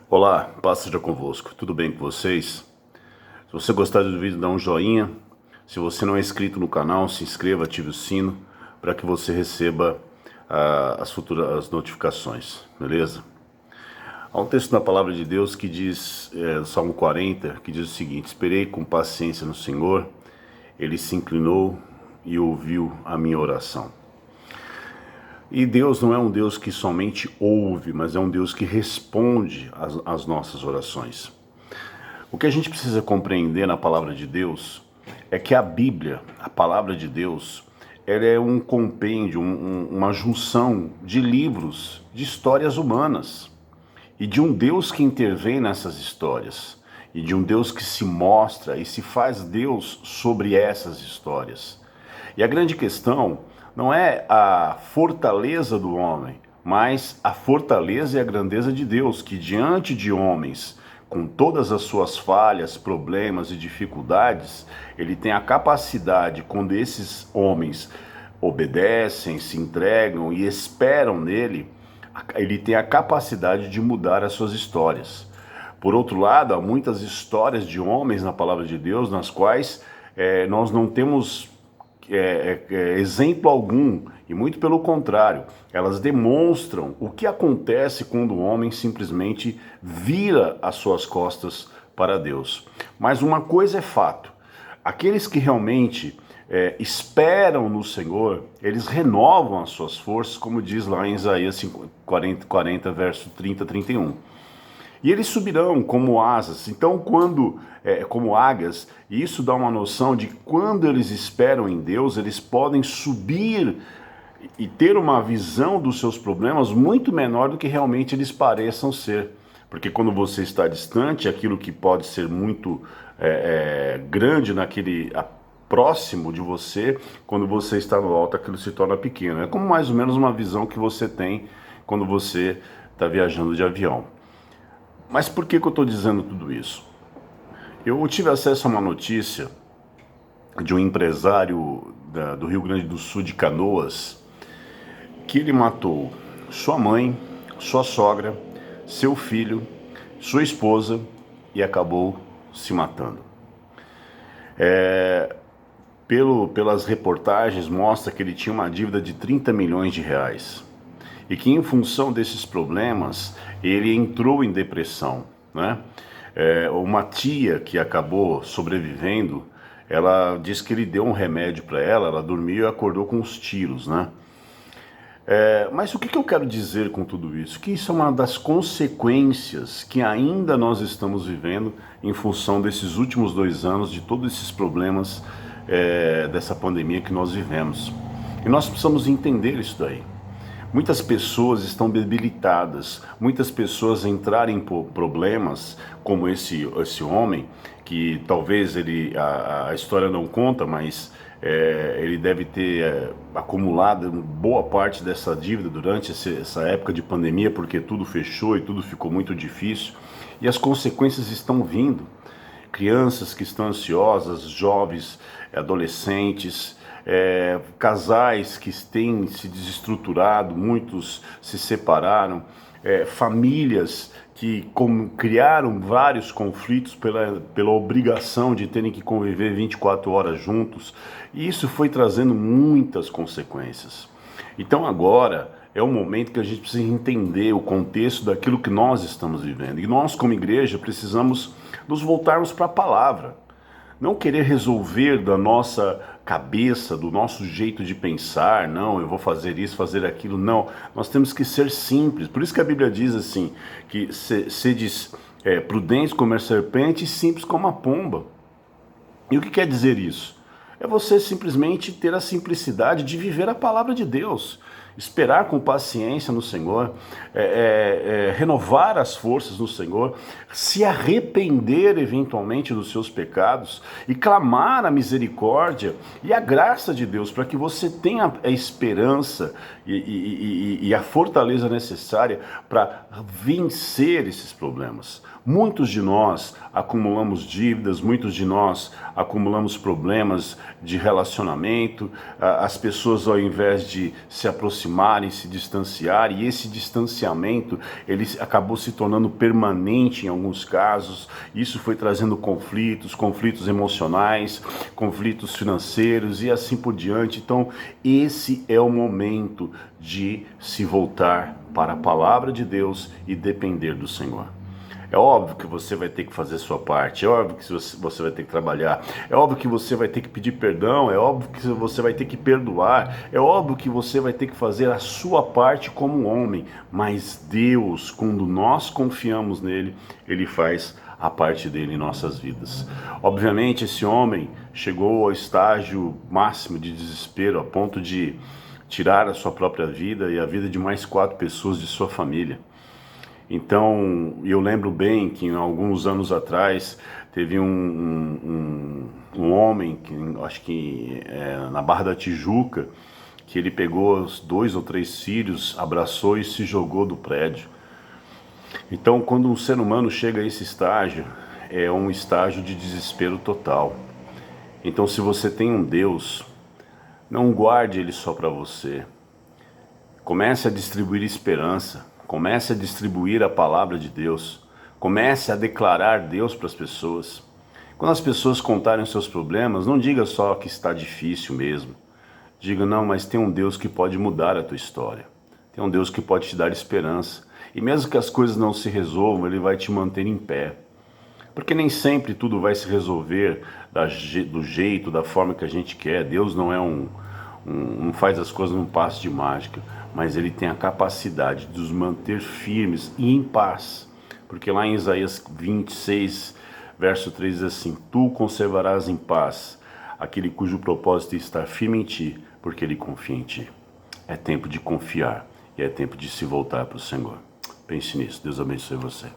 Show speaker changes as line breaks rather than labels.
Olá, paz seja convosco. Tudo bem com vocês? Se você gostar do vídeo, dá um joinha. Se você não é inscrito no canal, se inscreva, ative o sino para que você receba as notificações, beleza? Há um texto na palavra de Deus que diz, Salmo 40, que diz o seguinte: esperei com paciência no Senhor, Ele se inclinou e ouviu a minha oração. E Deus não é um Deus que somente ouve, mas é um Deus que responde às nossas orações. O que a gente precisa compreender na palavra de Deus é que a Bíblia, a palavra de Deus, ela é um compêndio, uma junção de livros, de histórias humanas e de um Deus que intervém nessas histórias e de um Deus que se mostra e se faz Deus sobre essas histórias. E a grande questão não é a fortaleza do homem, mas a fortaleza e a grandeza de Deus, que diante de homens, com todas as suas falhas, problemas e dificuldades, ele tem a capacidade, quando esses homens obedecem, se entregam e esperam nele, ele tem a capacidade de mudar as suas histórias. Por outro lado, há muitas histórias de homens na palavra de Deus, nas quais nós não temos exemplo algum, e muito pelo contrário, elas demonstram o que acontece quando o homem simplesmente vira as suas costas para Deus. Mas uma coisa é fato: aqueles que realmente esperam no Senhor, eles renovam as suas forças, como diz lá em Isaías 40, verso 30 a 31. E eles subirão como asas. Então, como águias, e isso dá uma noção de quando eles esperam em Deus, eles podem subir e ter uma visão dos seus problemas muito menor do que realmente eles pareçam ser. Porque quando você está distante, aquilo que pode ser muito grande próximo de você, quando você está no alto, aquilo se torna pequeno. É como mais ou menos uma visão que você tem quando você está viajando de avião. Mas por que eu estou dizendo tudo isso? Eu tive acesso a uma notícia de um empresário do Rio Grande do Sul, de Canoas, que ele matou sua mãe, sua sogra, seu filho, sua esposa e acabou se matando. Pelas reportagens mostra que ele tinha uma dívida de 30 milhões de reais. E que em função desses problemas, ele entrou em depressão, né? Uma tia que acabou sobrevivendo, ela disse que ele deu um remédio para ela, ela dormiu e acordou com os tiros, né? Mas o que eu quero dizer com tudo isso? Que isso é uma das consequências que ainda nós estamos vivendo em função desses últimos 2 anos, de todos esses problemas dessa pandemia que nós vivemos. E nós precisamos entender isso daí. Muitas pessoas estão debilitadas, muitas pessoas entraram em problemas, como esse homem, que talvez a história não conta, mas ele deve ter acumulado boa parte dessa dívida durante essa época de pandemia, porque tudo fechou e tudo ficou muito difícil, e as consequências estão vindo. Crianças que estão ansiosas, jovens, adolescentes, casais que têm se desestruturado, muitos se separaram, famílias que criaram vários conflitos pela obrigação de terem que conviver 24 horas juntos, e isso foi trazendo muitas consequências. Então agora é o momento que a gente precisa entender o contexto daquilo que nós estamos vivendo, e nós como igreja precisamos nos voltarmos para a palavra. Não querer resolver da nossa cabeça, do nosso jeito de pensar, não, eu vou fazer isso, fazer aquilo, não. Nós temos que ser simples. Por isso que a Bíblia diz assim, que sedes prudentes como a serpente e simples como a pomba. E o que quer dizer isso? É você simplesmente ter a simplicidade de viver a palavra de Deus, esperar com paciência no Senhor, renovar as forças no Senhor, se arrepender eventualmente dos seus pecados e clamar a misericórdia e a graça de Deus para que você tenha a esperança e a fortaleza necessária para vencer esses problemas. Muitos de nós acumulamos dívidas, muitos de nós acumulamos problemas de relacionamento, as pessoas, ao invés de se aproximar aproximarem, se distanciar, e esse distanciamento ele acabou se tornando permanente em alguns casos. Isso foi trazendo conflitos emocionais, conflitos financeiros e assim por diante. Então, esse é o momento de se voltar para a palavra de Deus e depender do Senhor. É óbvio que você vai ter que fazer sua parte, é óbvio que você vai ter que trabalhar, é óbvio que você vai ter que pedir perdão, é óbvio que você vai ter que perdoar, é óbvio que você vai ter que fazer a sua parte como homem, mas Deus, quando nós confiamos nele, ele faz a parte dele em nossas vidas. Obviamente esse homem chegou ao estágio máximo de desespero, a ponto de tirar a sua própria vida e a vida de mais 4 pessoas de sua família. Então, eu lembro bem que alguns anos atrás teve um homem, que acho que na Barra da Tijuca, que ele pegou os 2 ou 3 filhos, abraçou e se jogou do prédio. Então, quando um ser humano chega a esse estágio, é um estágio de desespero total. Então, se você tem um Deus, não guarde ele só para você. Comece a distribuir esperança. Comece a distribuir a palavra de Deus. Comece a declarar Deus para as pessoas. Quando as pessoas contarem os seus problemas, não diga só que está difícil mesmo. Diga, não, mas tem um Deus que pode mudar a tua história. Tem um Deus que pode te dar esperança. E mesmo que as coisas não se resolvam, Ele vai te manter em pé. Porque nem sempre tudo vai se resolver do jeito, da forma que a gente quer. Deus não é não faz as coisas num passe de mágica, mas Ele tem a capacidade de nos manter firmes e em paz. Porque lá em Isaías 26, verso 3 diz assim: Tu conservarás em paz aquele cujo propósito é estar firme em ti, porque ele confia em ti. É tempo de confiar e é tempo de se voltar para o Senhor. Pense nisso. Deus abençoe você.